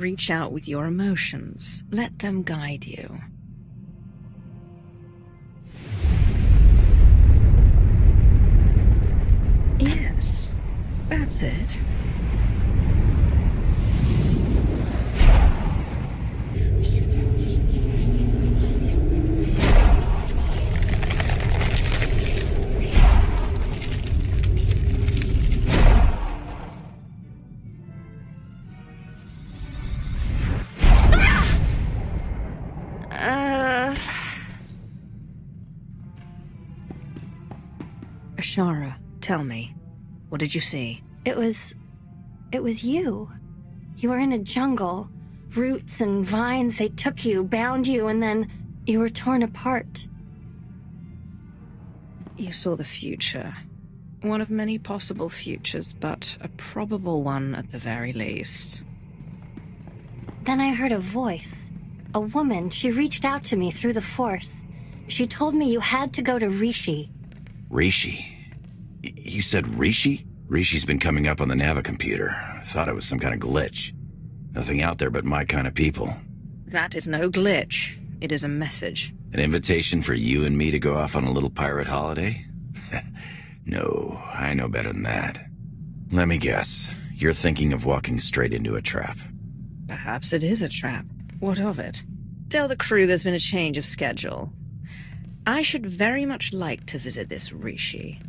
Reach out with your emotions. Let them guide you. Yes, that's it. Ashara, tell me, what did you see? It was you. You were in a jungle. Roots and vines, they took you, bound you, and then you were torn apart. You saw the future. One of many possible futures, but a probable one at the very least. Then I heard a voice. A woman, she reached out to me through the Force. She told me you had to go to Rishi. Rishi? You said Rishi? Rishi's been coming up on the Navicomputer. I thought it was some kind of glitch. Nothing out there but my kind of people. That is no glitch. It is a message. An invitation for you and me to go off on a little pirate holiday? No, I know better than that. Let me guess. You're thinking of walking straight into a trap. Perhaps it is a trap. What of it? Tell the crew there's been a change of schedule. I should very much like to visit this Rishi.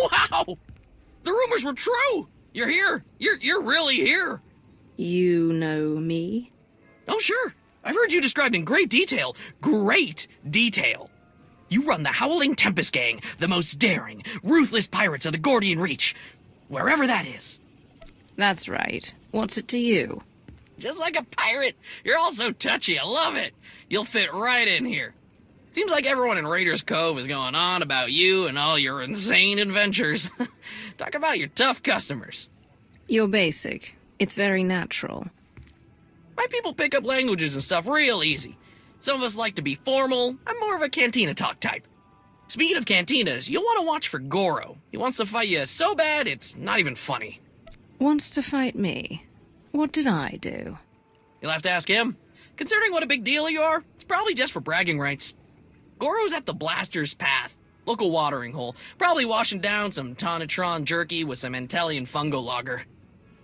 Wow! The rumors were true! You're here! You're really here! You know me? Oh, sure. I've heard you described in great detail. Great detail. You run the Howling Tempest Gang, the most daring, ruthless pirates of the Gordian Reach. Wherever that is. That's right. What's it to you? Just like a pirate. You're all so touchy. I love it. You'll fit right in here. Seems like everyone in Raiders Cove is going on about you and all your insane adventures. Talk about your tough customers. You're basic. It's very natural. My people pick up languages and stuff real easy. Some of us like to be formal. I'm more of a cantina talk type. Speaking of cantinas, you'll want to watch for Goro. He wants to fight you so bad, it's not even funny. Wants to fight me? What did I do? You'll have to ask him. Considering what a big deal you are, it's probably just for bragging rights. Goro's at the Blaster's Path, local watering hole, probably washing down some Tonatron jerky with some Antellian fungo lager.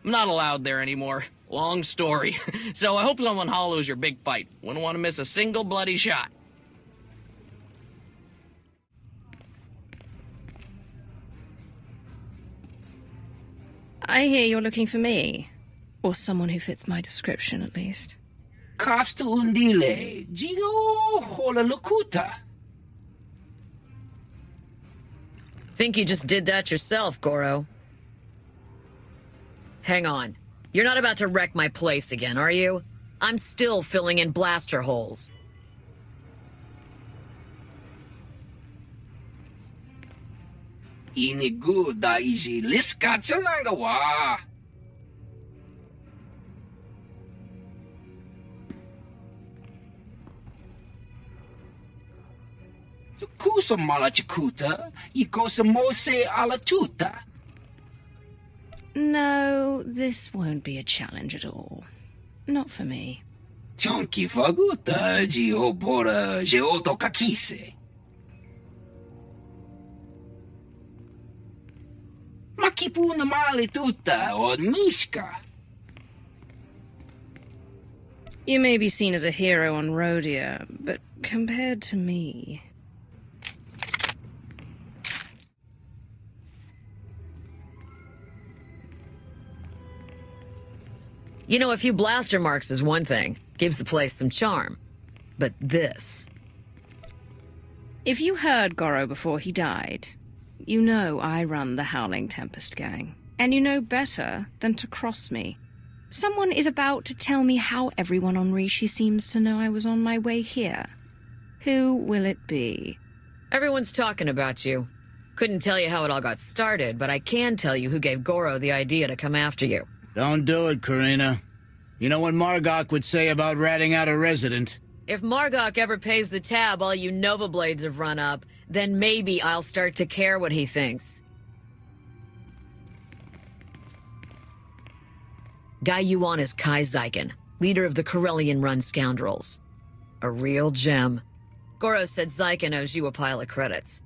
I'm not allowed there anymore. Long story. So I hope someone hollows your big fight. Wouldn't want to miss a single bloody shot. I hear you're looking for me. Or someone who fits my description, at least. Kafsta undile, Gio hola locuta. Think you just did that yourself, Goro. Hang on. You're not about to wreck my place again, are you? I'm still filling in blaster holes. Inigu daiji liskatsa nagawa. Kusa malachikuta, ikosa mose ala tuta. No, this won't be a challenge at all. Not for me. Chonki faguta, jiobora, jeoto kakise. Makipuna mali tuta or mishka. You may be seen as a hero on Rhodia, but compared to me... You know, a few blaster marks is one thing. Gives the place some charm. But this... If you heard Goro before he died, you know I run the Howling Tempest gang. And you know better than to cross me. Someone is about to tell me how everyone on Rishi seems to know I was on my way here. Who will it be? Everyone's talking about you. Couldn't tell you how it all got started, but I can tell you who gave Goro the idea to come after you. Don't do it, Karina. You know what Margok would say about ratting out a resident. If Margok ever pays the tab all you Nova Blades have run up, then maybe I'll start to care what he thinks. Guy you want is Kai Zykan, leader of the Corellian-run scoundrels. A real gem. Goro said Zykan owes you a pile of credits.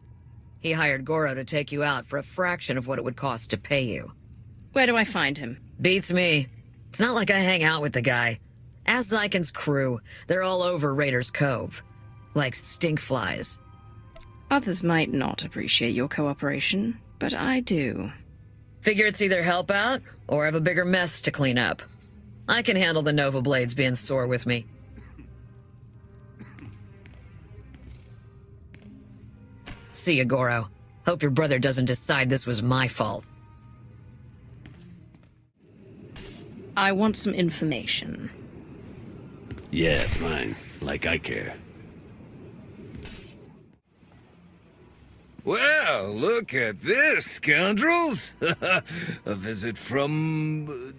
He hired Goro to take you out for a fraction of what it would cost to pay you. Where do I find him? Beats me. It's not like I hang out with the guy. Ask Zykan's crew. They're all over Raiders Cove. Like stinkflies. Others might not appreciate your cooperation, but I do. Figure it's either help out, or have a bigger mess to clean up. I can handle the Nova Blades being sore with me. See ya, Goro. Hope your brother doesn't decide this was my fault. I want some information. Yeah, fine. Like I care. Well, look at this, scoundrels! A visit from...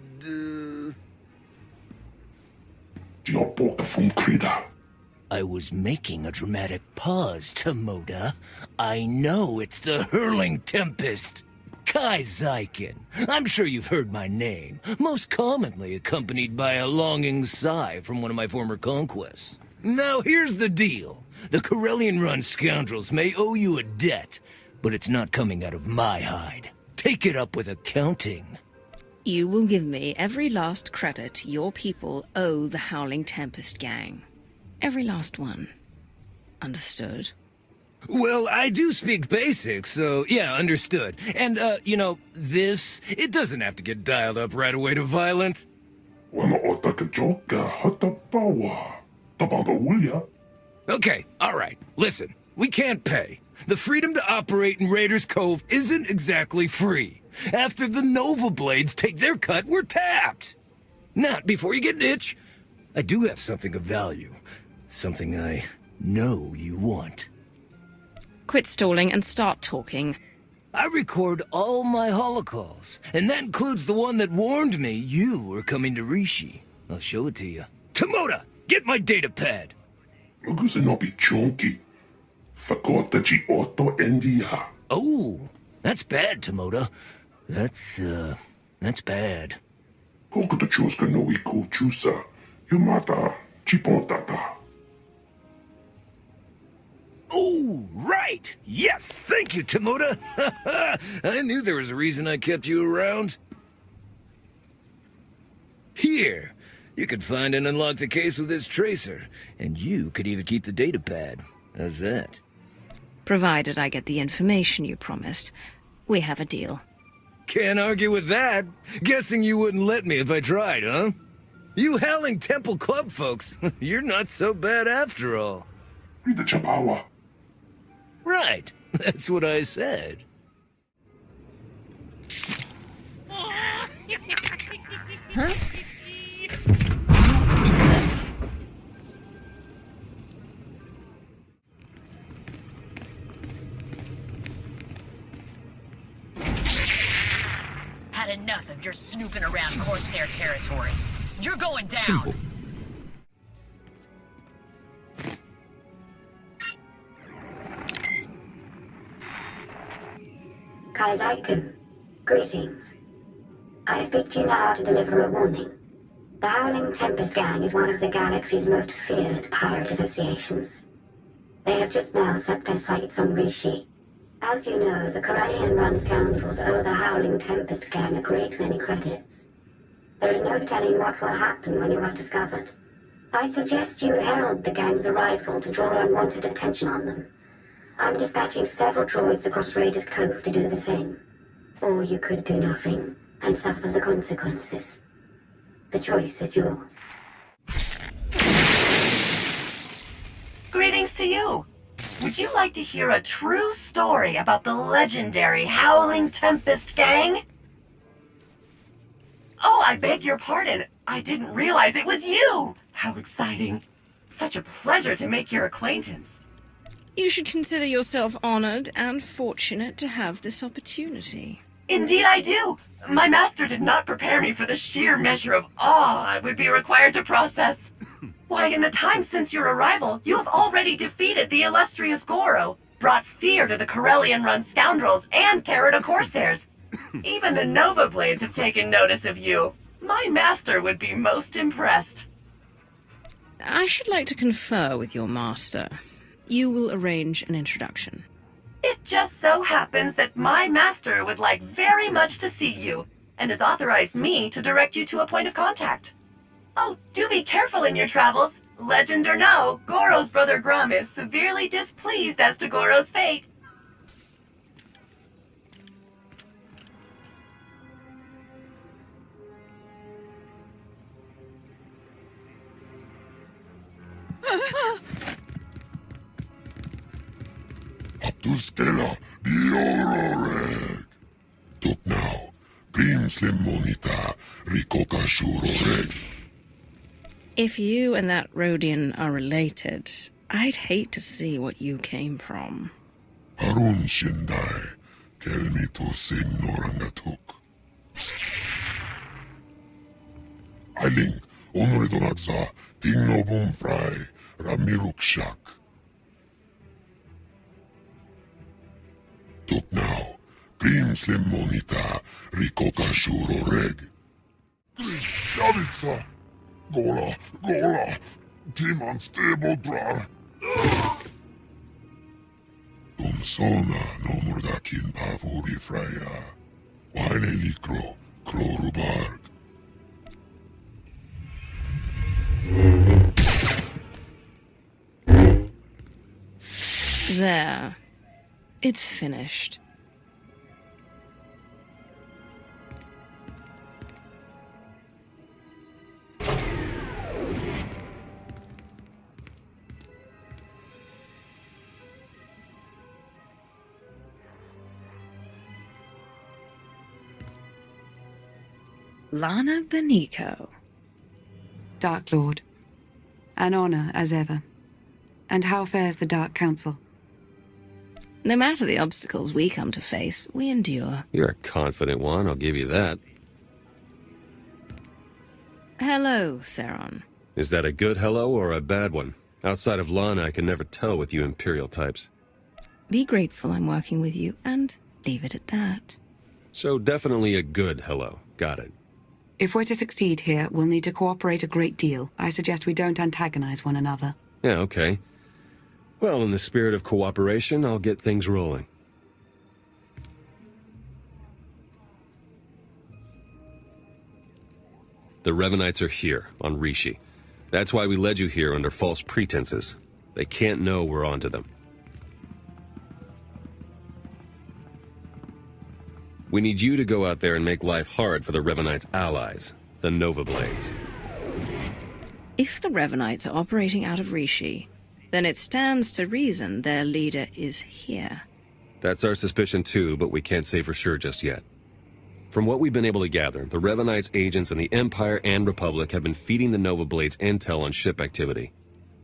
I was making a dramatic pause, Tomoda. I know it's the Hurling Tempest. Kai Zykan. I'm sure you've heard my name, most commonly accompanied by a longing sigh from one of my former conquests. Now here's the deal. The Corellian-run scoundrels may owe you a debt, but it's not coming out of my hide. Take it up with accounting. You will give me every last credit your people owe the Howling Tempest gang. Every last one. Understood? Well, I do speak basics, so yeah, understood. And, you know, this, it doesn't have to get dialed up right away to violent. Okay, alright, listen, we can't pay. The freedom to operate in Raiders Cove isn't exactly free. After the Nova Blades take their cut, we're tapped. Not before you get an itch. I do have something of value. Something I know you want. Quit stalling and start talking. I record all my holocalls, and that includes the one that warned me you were coming to Rishi. I'll show it to you. Tomoda, get my data pad. Oh, that's bad, Tomoda. That's bad. Oh, right! Yes, thank you, Tomoda! I knew there was a reason I kept you around. Here, you could find and unlock the case with this tracer, and you could even keep the data pad. How's that? Provided I get the information you promised, we have a deal. Can't argue with that. Guessing you wouldn't let me if I tried, huh? You Howling Temple Club folks, you're not so bad after all. Right, that's what I said. Huh? Had enough of your snooping around Corsair territory. You're going down. Simple. Kaizaikun, greetings. I speak to you now to deliver a warning. The Howling Tempest Gang is one of the galaxy's most feared pirate associations. They have just now set their sights on Rishi. As you know, the Corellian-run scoundrels owe the Howling Tempest Gang a great many credits. There is no telling what will happen when you are discovered. I suggest you herald the gang's arrival to draw unwanted attention on them. I'm dispatching several droids across Raiders Cove to do the same. Or you could do nothing and suffer the consequences. The choice is yours. Greetings to you. Would you like to hear a true story about the legendary Howling Tempest Gang? Oh, I beg your pardon. I didn't realize it was you. How exciting. Such a pleasure to make your acquaintance. You should consider yourself honored and fortunate to have this opportunity. Indeed I do. My master did not prepare me for the sheer measure of awe I would be required to process. Why, in the time since your arrival, you have already defeated the illustrious Goro, brought fear to the Corellian-run scoundrels and Carrota Corsairs. Even the Nova Blades have taken notice of you. My master would be most impressed. I should like to confer with your master. You will arrange an introduction. It just so happens that my master would like very much to see you, and has authorized me to direct you to a point of contact. Oh, do be careful in your travels. Legend or no, Goro's brother Grum is severely displeased as to Goro's fate. Abduskela biororeg. Tuk now. Grimslim monita rikoka shuroreg. If you and that Rhodian are related, I'd hate to see what you came from. Harun shindai. Kelmito sin norangatuk. Ailing. Onredonatsa. Tingnobum fry. Ramiruk shak. Tuk now. Grimslim monita rikoka shuroreg. Javitsa. Gola, Gola, Timan Stebodrar. Umsona no murdakin pavuri freya. Wane likro, krorubarg. There. It's finished. Lana Beniko. Dark Lord. An honor, as ever. And how fares the Dark Council? No matter the obstacles we come to face, we endure. You're a confident one, I'll give you that. Hello, Theron. Is that a good hello or a bad one? Outside of Lana, I can never tell with you Imperial types. Be grateful I'm working with you, and leave it at that. So definitely a good hello. Got it. If we're to succeed here, we'll need to cooperate a great deal. I suggest we don't antagonize one another. Yeah, okay. Well, in the spirit of cooperation, I'll get things rolling. The Revanites are here, on Rishi. That's why we led you here under false pretenses. They can't know we're onto them. We need you to go out there and make life hard for the Revanites' allies, the Nova Blades. If the Revanites are operating out of Rishi, then it stands to reason their leader is here. That's our suspicion too, but we can't say for sure just yet. From what we've been able to gather, the Revanites' agents in the Empire and Republic have been feeding the Nova Blades intel on ship activity.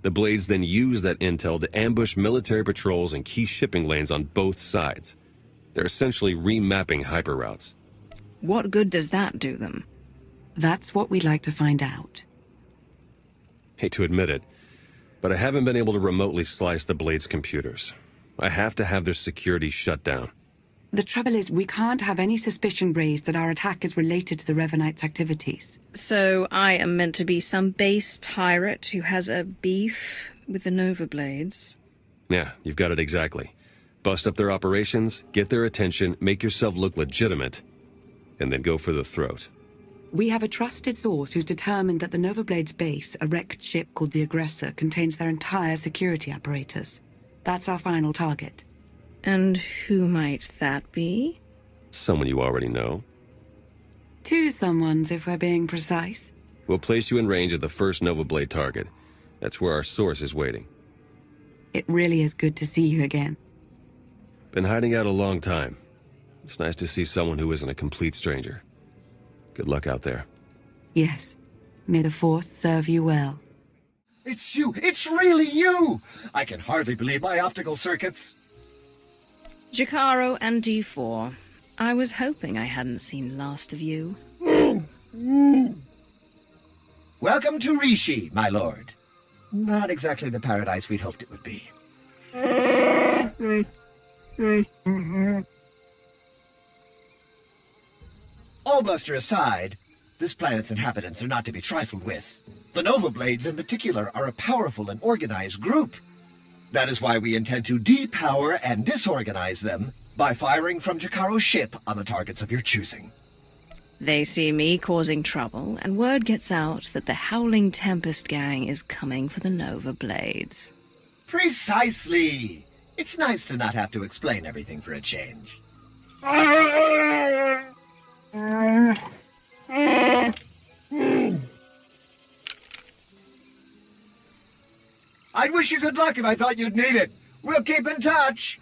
The Blades then use that intel to ambush military patrols and key shipping lanes on both sides. They're essentially remapping hyperroutes. What good does that do them? That's what we'd like to find out. Hate to admit it, but I haven't been able to remotely slice the Blades' computers. I have to have their security shut down. The trouble is, we can't have any suspicion raised that our attack is related to the Revanites' activities. So I am meant to be some base pirate who has a beef with the Nova Blades? Yeah, you've got it exactly. Bust up their operations, get their attention, make yourself look legitimate, and then go for the throat. We have a trusted source who's determined that the Nova Blades base, a wrecked ship called the Aggressor, contains their entire security apparatus. That's our final target. And who might that be? Someone you already know. Two someones, if we're being precise. We'll place you in range of the first Nova Blade target. That's where our source is waiting. It really is good to see you again. Been hiding out a long time. It's nice to see someone who isn't a complete stranger. Good luck out there. Yes. May the Force serve you well. It's you! It's really you! I can hardly believe my optical circuits. Jakaro and D4. I was hoping I hadn't seen last of you. Welcome to Rishi, my lord. Not exactly the paradise we'd hoped it would be. All bluster aside, this planet's inhabitants are not to be trifled with. The Nova Blades in particular are a powerful and organized group. That is why we intend to depower and disorganize them by firing from Jakaro's ship on the targets of your choosing. They see me causing trouble, and word gets out that the Howling Tempest gang is coming for the Nova Blades. Precisely! It's nice to not have to explain everything for a change. I'd wish you good luck if I thought you'd need it. We'll keep in touch.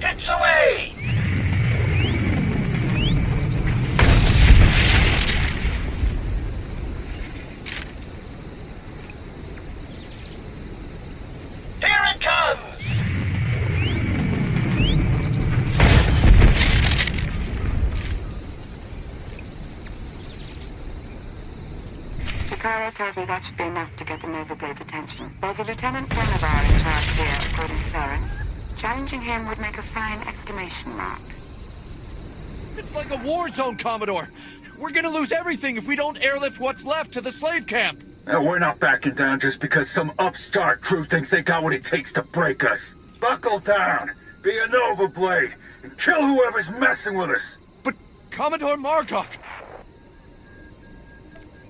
Gets away! Here it comes! Jakaro tells me that should be enough to get the Nova Blade's attention. There's a Lieutenant Benavar in charge here, according to Theron. Challenging him would make a fine exclamation mark. It's like a war zone, Commodore. We're gonna lose everything if we don't airlift what's left to the slave camp. And we're not backing down just because some upstart crew thinks they got what it takes to break us. Buckle down, be a Nova Blade, and kill whoever's messing with us. But Commodore Margok...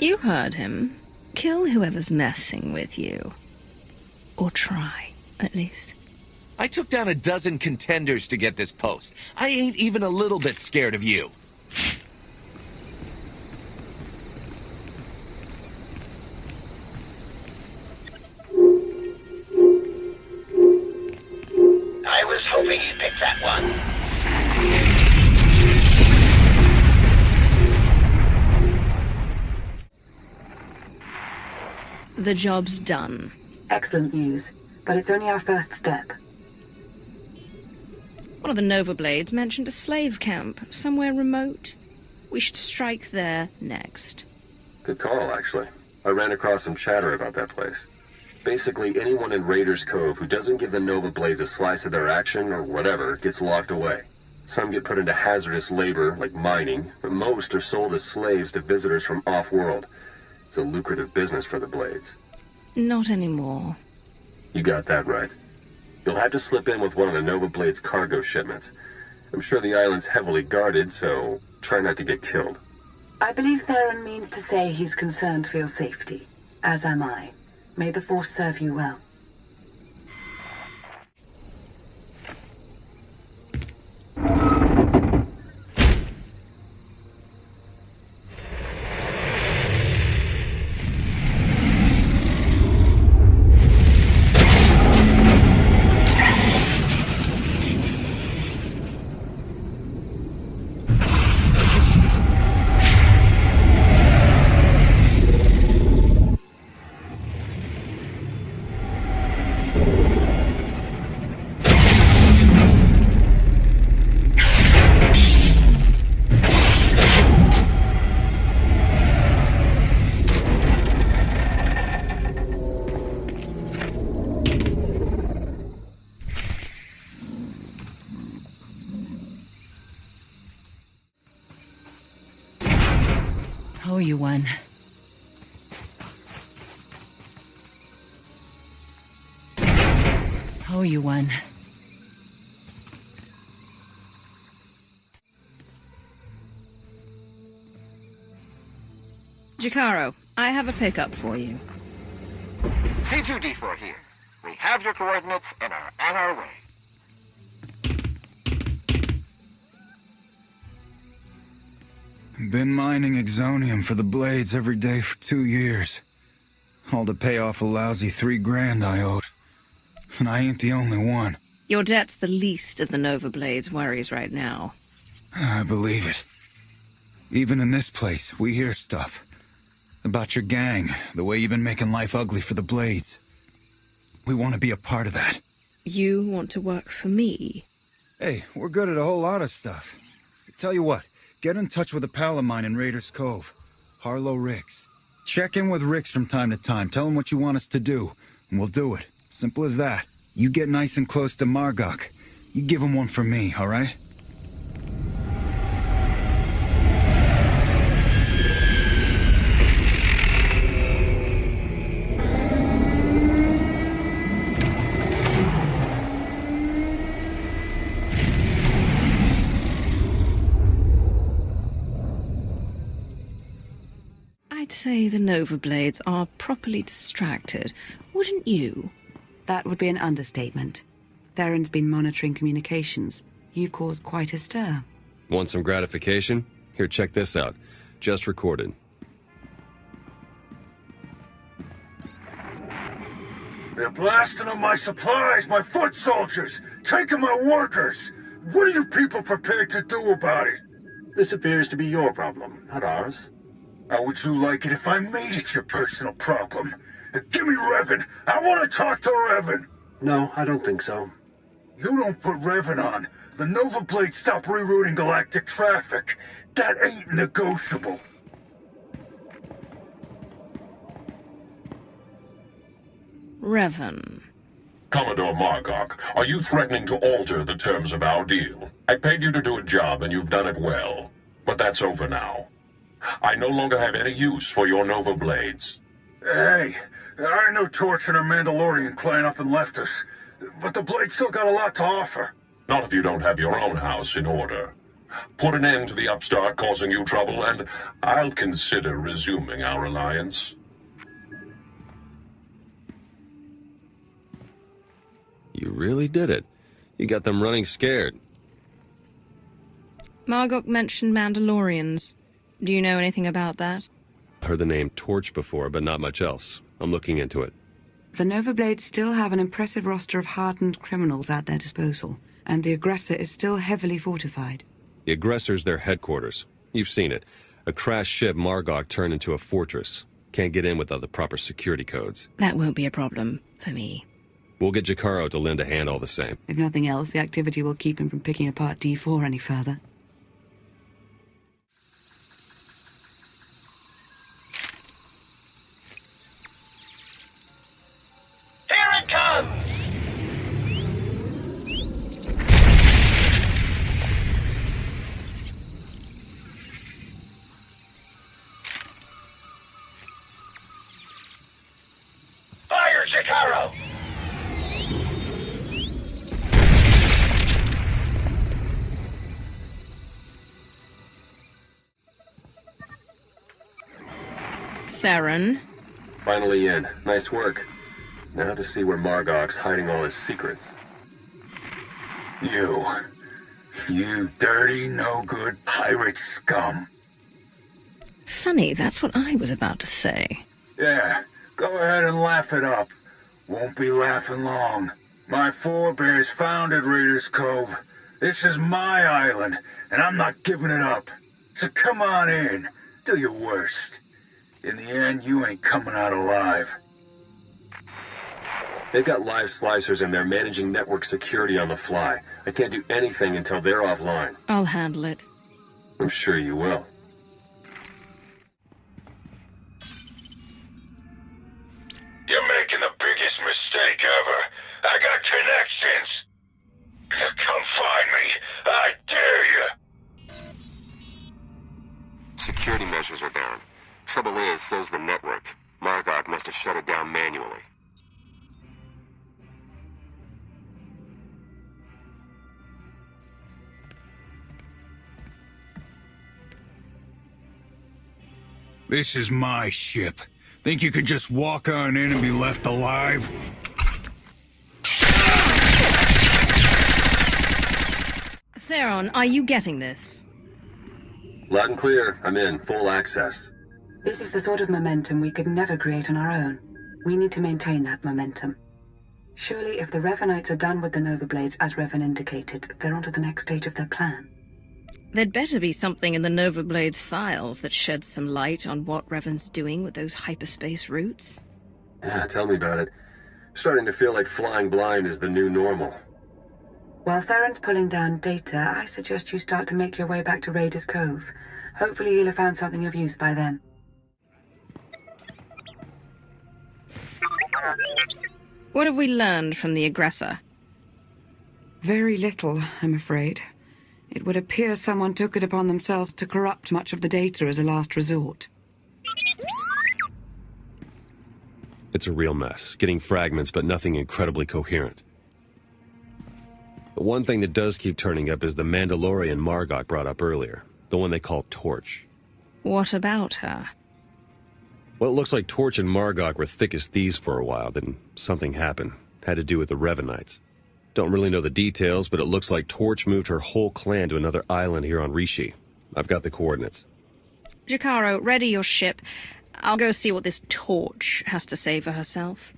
You heard him. Kill whoever's messing with you. Or try, at least. I took down a dozen contenders to get this post. I ain't even a little bit scared of you. I was hoping you'd pick that one. The job's done. Excellent news, but it's only our first step. One of the Nova Blades mentioned a slave camp, somewhere remote. We should strike there next. Good call, actually. I ran across some chatter about that place. Basically, anyone in Raiders Cove who doesn't give the Nova Blades a slice of their action or whatever gets locked away. Some get put into hazardous labor, like mining, but most are sold as slaves to visitors from off-world. It's a lucrative business for the Blades. Not anymore. You got that right. You'll have to slip in with one of the Nova Blade's cargo shipments. I'm sure the island's heavily guarded, so try not to get killed. I believe Theron means to say he's concerned for your safety, as am I. May the Force serve you well. Oh, you won. Oh, you won. Jacaro, I have a pickup for you. C2D4 here. We have your coordinates and are on our way. Been mining exonium for the blades every day for 2 years. All to pay off a lousy $3,000 I owed. And I ain't the only one. Your debt's the least of the Nova Blade's worries right now. I believe it. Even in this place, we hear stuff. About your gang, the way you've been making life ugly for the Blades. We want to be a part of that. You want to work for me? Hey, we're good at a whole lot of stuff. Tell you what, get in touch with a pal of mine in Raiders Cove, Harlow Ricks. Check in with Ricks from time to time, tell him what you want us to do, and we'll do it. Simple as that. You get nice and close to Margok. You give him one for me, all right? I'd say the Nova Blades are properly distracted, wouldn't you? That would be an understatement. Theron's been monitoring communications. You've caused quite a stir. Want some gratification? Here, check this out. Just recorded. They're blasting up my supplies, my foot soldiers, taking my workers. What are you people prepared to do about it? This appears to be your problem, not ours. How would you like it if I made it your personal problem? Give me Revan. I want to talk to Revan. No, I don't think so. You don't put Revan on. The Nova Blade stop rerouting galactic traffic. That ain't negotiable. Revan. Commodore Margok, are you threatening to alter the terms of our deal? I paid you to do a job and you've done it well. But that's over now. I no longer have any use for your Nova Blades. Hey, I know Torch and her Mandalorian clan up and left us, but the Blade still got a lot to offer. Not if you don't have your own house in order. Put an end to the upstart causing you trouble, and I'll consider resuming our alliance. You really did it. You got them running scared. Margok mentioned Mandalorians. Do you know anything about that? Heard the name Torch before, but not much else. I'm looking into it. The Nova Blades still have an impressive roster of hardened criminals at their disposal, and the aggressor is still heavily fortified. The aggressor's their headquarters. You've seen it. A crashed ship Margok turned into a fortress. Can't get in without the proper security codes. That won't be a problem for me. We'll get Jacaro to lend a hand all the same. If nothing else, the activity will keep him from picking apart D4 any further. Here it comes! Fire, Jacaro! Theron? Finally in. Nice work. Now to see where Margok's hiding all his secrets. You dirty, no-good pirate scum. Funny, that's what I was about to say. Yeah, go ahead and laugh it up. Won't be laughing long. My forebears founded Raiders Cove. This is my island, and I'm not giving it up. So come on in, do your worst. In the end, you ain't coming out alive. They've got live slicers and they're managing network security on the fly. I can't do anything until they're offline. I'll handle it. I'm sure you will. You're making the biggest mistake ever. I got connections. Come find me. I dare you. Security measures are down. Trouble is, so's the network. Margok must have shut it down manually. This is my ship. Think you could just walk on in and be left alive? Theron, are you getting this? Loud and clear. I'm in. Full access. This is the sort of momentum we could never create on our own. We need to maintain that momentum. Surely if the Revanites are done with the Nova Blades, as Revan indicated, they're on to the next stage of their plan. There'd better be something in the Nova Blade's files that sheds some light on what Revan's doing with those hyperspace routes. Yeah, tell me about it. Starting to feel like flying blind is the new normal. While Theron's pulling down data, I suggest you start to make your way back to Raiders Cove. Hopefully he'll have found something of use by then. What have we learned from the aggressor? Very little, I'm afraid. It would appear someone took it upon themselves to corrupt much of the data as a last resort. It's a real mess, getting fragments but nothing incredibly coherent. The one thing that does keep turning up is the Mandalorian Margok brought up earlier, the one they call Torch. What about her? Well, it looks like Torch and Margok were thick as thieves for a while, then something happened. Had to do with the Revanites. Don't really know the details, but it looks like Torch moved her whole clan to another island here on Rishi. I've got the coordinates. Jakaro, ready your ship. I'll go see what this Torch has to say for herself.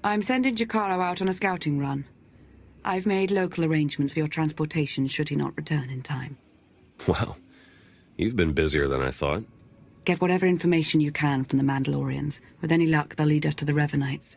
I'm sending Jakaro out on a scouting run. I've made local arrangements for your transportation should he not return in time. Wow. You've been busier than I thought. Get whatever information you can from the Mandalorians. With any luck, they'll lead us to the Revanites.